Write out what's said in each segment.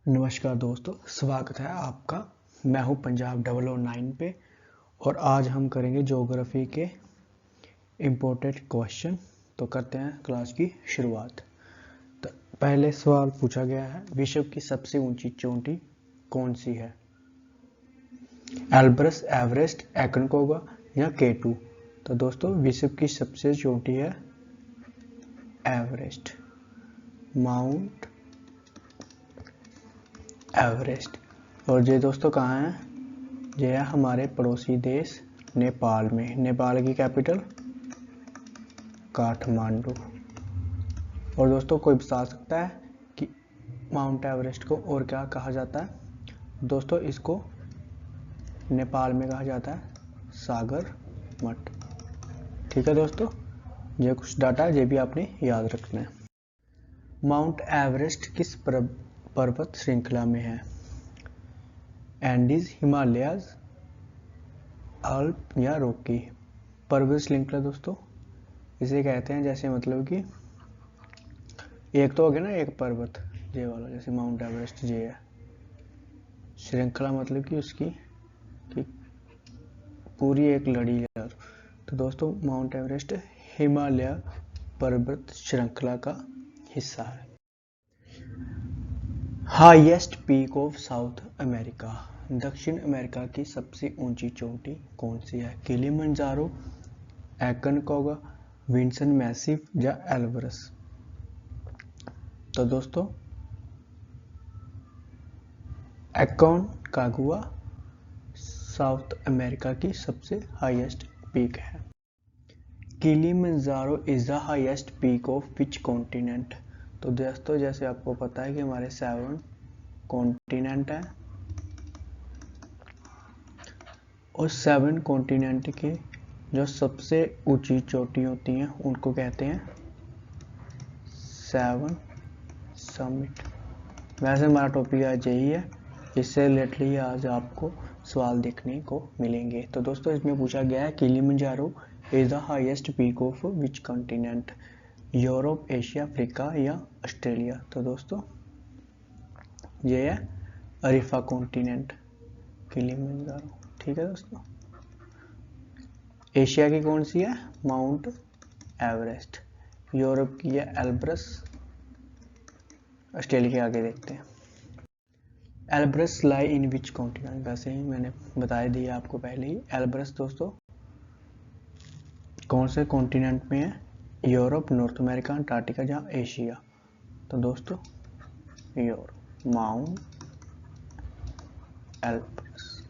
नमस्कार दोस्तों, स्वागत है आपका। मैं हूं पंजाब 009 पे और आज हम करेंगे ज्योग्राफी के इम्पोर्टेंट क्वेश्चन। तो करते हैं क्लास की शुरुआत। तो पहले सवाल पूछा गया है, विश्व की सबसे ऊंची चोटी कौन सी है? एल्ब्रस, एवरेस्ट, एकोनकागुआ या K2? तो दोस्तों विश्व की सबसे चोटी है एवरेस्ट, माउंट एवरेस्ट। और ये दोस्तों कहाँ है? ये है हमारे पड़ोसी देश नेपाल में। नेपाल की कैपिटल काठमांडू। और दोस्तों कोई बता सकता है कि माउंट एवरेस्ट को और क्या कहा जाता है? दोस्तों इसको नेपाल में कहा जाता है सागर मठ। ठीक है दोस्तों, ये कुछ डाटा है, ये भी आपने याद रखना है। माउंट एवरेस्ट किस पर्वत श्रृंखला में है? एंडीज, हिमालयाज, अल्प या रॉकी? पर्वत श्रृंखला दोस्तों इसे कहते हैं, जैसे मतलब कि एक तो हो गया ना एक पर्वत, ये वाला, जैसे माउंट एवरेस्ट ये है। श्रृंखला मतलब कि उसकी कि पूरी एक लड़ी है। तो दोस्तों माउंट एवरेस्ट हिमालय पर्वत श्रृंखला का हिस्सा है। Highest peak of south America, दक्षिण अमेरिका की सबसे ऊंची चोटी कौन सी है? किलिमंजारो, एकोनकागुआ, विंसन मैसिव या एल्ब्रस? तो दोस्तों एकोनकागुआ साउथ अमेरिका की सबसे हाईएस्ट पीक है। Kilimanjaro is the highest peak of which continent? तो दोस्तों जैसे आपको पता है कि हमारे 7 कॉन्टिनेंट है और 7 कॉन्टिनेंट के जो सबसे ऊंची चोटी होती हैं उनको कहते हैं 7 समिट। वैसे हमारा टॉपिक आज यही है, इससे रिलेटेड आज आपको सवाल देखने को मिलेंगे। तो दोस्तों इसमें पूछा गया है Kilimanjaro is the highest peak of which continent? Europe, Asia, Africa या ऑस्ट्रेलिया? तो दोस्तों ये है अफ्रीका कॉन्टिनेंट किलिमंजारो। ठीक है दोस्तों, एशिया की कौन सी है? Mount Everest. यूरोप की है एल्ब्रस। ऑस्ट्रेलिया के आगे देखते हैं। Elbrus lie in which continent? वैसे ही मैंने बता दिया आपको पहले ही। एल्ब्रस दोस्तों कौन से कॉन्टिनेंट में है? यूरोप, नॉर्थ अमेरिका, अंटार्कटिका या एशिया? तो दोस्तों Europe, Mount Elbrus.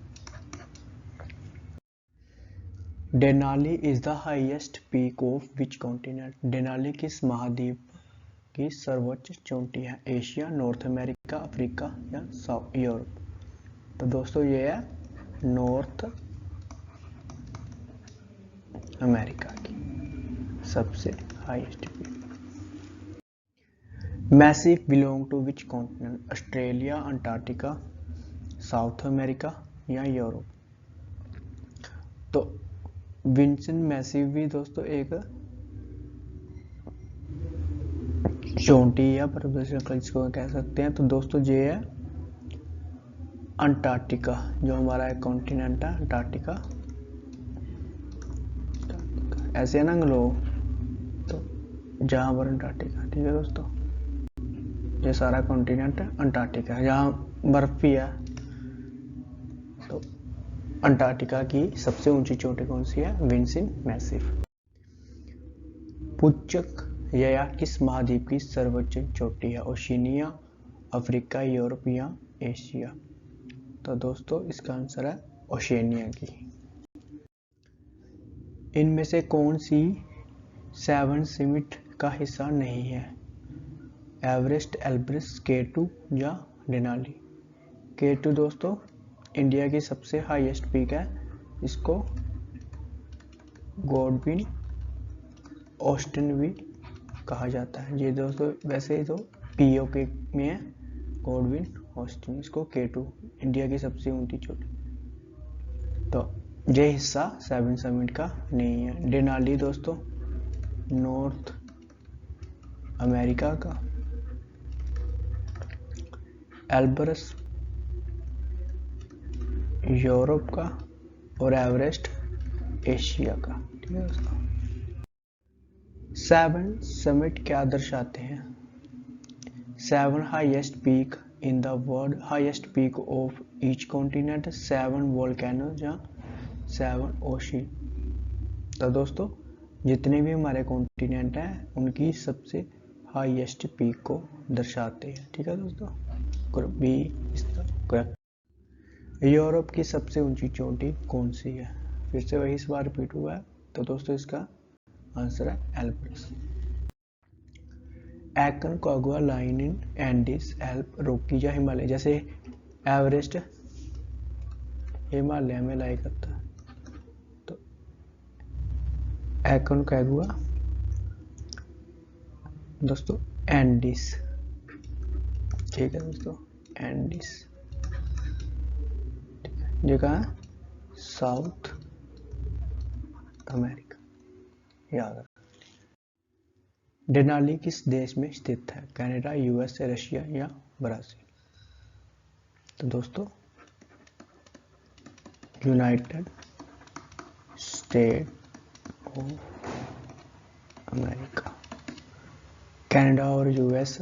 Denali is the highest peak of which continent? Denali किस महाद्वीप की सर्वोच्च चोटी है? एशिया, नॉर्थ अमेरिका, अफ्रीका या साउथ यूरोप? तो दोस्तों ये है नॉर्थ अमेरिका की सबसे highest peak. Massif belong to which continent? Australia, Antarctica, South America या यूरोप? तो विंसन मैसिव भी दोस्तों एक चोटी या पर्वत श्रृंखला जिसको कह सकते हैं। तो दोस्तों ये है अंटार्कटिका, जो हमारा एक कॉन्टिनेंट है अंटार्कटिका। ऐसे है ना ग्लो, तो जहां पर अंटार्कटिका। ठीक है दोस्तों, ये सारा कॉन्टिनेंट है अंटार्कटिका, जहां बर्फ भी है। तो अंटार्कटिका की सबसे ऊंची चोटी कौन सी है? Vinson Massif. पुच्चक या किस महाद्वीप की सर्वोच्च चोटी है? ओशिनिया, अफ्रीका, यूरोप या एशिया? तो दोस्तों इसका आंसर है ओशिनिया की। इनमें से कौन सी 7 समिट का हिस्सा नहीं है? एवरेस्ट, एल्ब्रस, K2 या डेनाली? K2 दोस्तों इंडिया की सबसे हाईएस्ट पीक है, इसको गॉडविन ऑस्टिन भी कहा जाता है। ये दोस्तों वैसे तो POK में है गॉडविन ऑस्टिन, इसको K2 इंडिया की सबसे ऊंची चोटी। तो ये हिस्सा 7 समिट का नहीं है। डेनाली दोस्तों नॉर्थ अमेरिका का, एल्ब्रस यूरोप का और एवरेस्ट एशिया का। ठीक है दोस्तों। 7 समिट क्या दर्शाते हैं? 7 highest peak in the world, highest peak of each continent, 7 volcanoes या 7 ओशन। तो दोस्तों जितने भी हमारे कॉन्टिनेंट हैं उनकी सबसे हाईएस्ट पीक को दर्शाते हैं। ठीक है दोस्तों, B is the correct. Europe की सबसे ऊंची चोटी कौन सी है? फिर से वही सवाल रिपीट हुआ है। तो दोस्तों इसका आंसर है Elbrus. Aconcagua line in Andes, Alp, Rocky या हिमालय। जैसे एवरेस्ट हिमालय में लाई करता है, तो एकोनकागुआ दोस्तों एंडीज। ठीक है दोस्तों, एंडीज। ये कहाँ है? साउथ अमेरिका, याद रखना। डेनाली किस देश में स्थित है? कनाडा, यूएस, रशिया या ब्राजील। तो दोस्तों United state of America. Canada और यूएस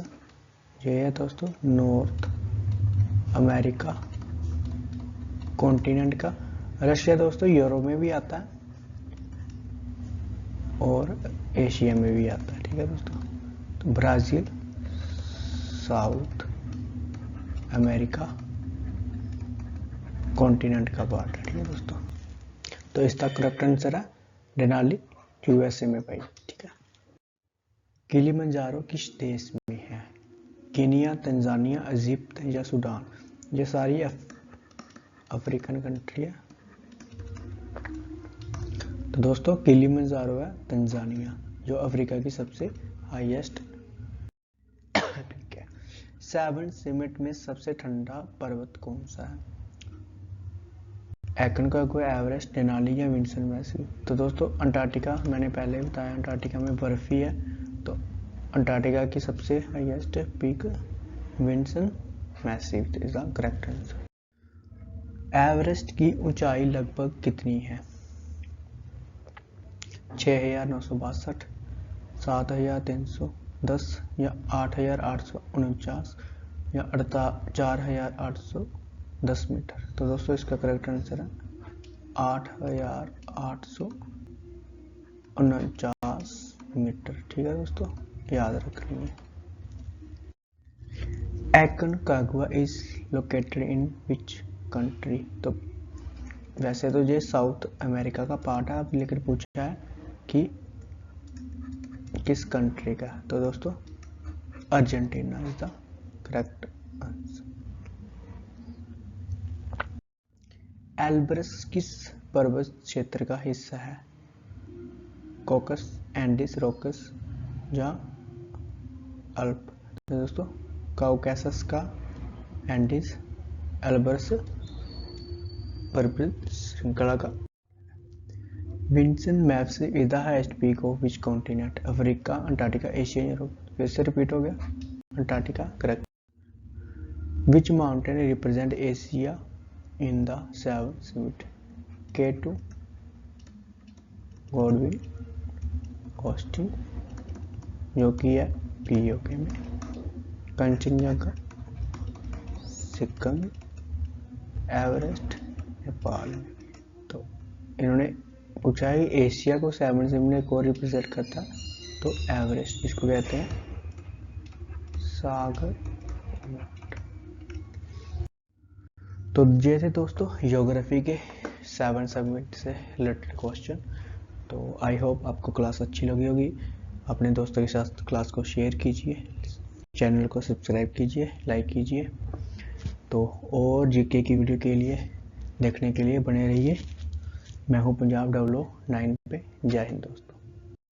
ये है दोस्तों नॉर्थ अमेरिका कॉन्टिनेंट का। रशिया दोस्तों यूरोप में भी आता है और एशिया में भी आता है। ठीक है दोस्तों। तो ब्राजील साउथ अमेरिका कॉन्टिनेंट का पार्ट है। ठीक है दोस्तों। तो इसका करेक्ट आंसर है डेनाली, यूएसए में पाई। ठीक है। किलिमंजारो किस देश में है? केनिया, तंजानिया, इजिप्ट या सूडान। ये सारी अफ्रीकन कंट्री है। तो दोस्तों किलिमंजारो है तंजानिया, जो अफ्रीका की सबसे हाईएस्ट पीक है। 7 समिट में सबसे ठंडा पर्वत कौन सा है? एकोनकागुआ, एवरेस्ट, डेनाली या विंसन मैसिव। तो दोस्तों अंटार्कटिका, मैंने पहले बताया अंटार्कटिका में बर्फ ही है, तो अंटार्कटिका की सबसे highest peak Vinson Massif is the correct answer. Everest की ऊंचाई लगभग कितनी है? 6,962, 7,310 या 8,849 या 4,810 मीटर। तो दोस्तों इसका करेक्ट आंसर है 8,849 मीटर। ठीक है दोस्तों, याद रख लीजिए। Aconcagua is located in which country. तो वैसे तो ये साउथ अमेरिका का पार्ट है, लेकिन पूछा है कि किस कंट्री का। तो दोस्तों Argentina is the correct answer. Elbrus किस पर्वत क्षेत्र का हिस्सा है? कॉकस, एंडीज, रॉकस या अल्प। तो दोस्तों काउकासस का, एंडीज, एल्ब्रस पर्वत श्रृंखला का। Vinson Massif is the highest peak of which continent? Africa, Antarctica, Asia, Europe. फिर से रिपीट हो गया, Antarctica correct. Which mountain represent Asia in the 7 summit? K2, Godwin, Austen जो कि है पीओके में, कंचनजंगा, सिक्किम, एवरेस्ट नेपाल में। तो इन्होंने पूछा है कि एशिया को 7 समिट को रिप्रेजेंट करता, तो एवरेस्ट, जिसको कहते हैं सागर। तो ये थे दोस्तों ज्योग्राफी के 7 समिट से रिलेटेड क्वेश्चन। तो आई होप आपको क्लास अच्छी लगी होगी। अपने दोस्तों के साथ क्लास को शेयर कीजिए, चैनल को सब्सक्राइब कीजिए, लाइक कीजिए। तो और जीके की वीडियो के लिए देखने के लिए बने रहिए। मैं हूं पंजाब 009 पे। जय हिंद दोस्तों।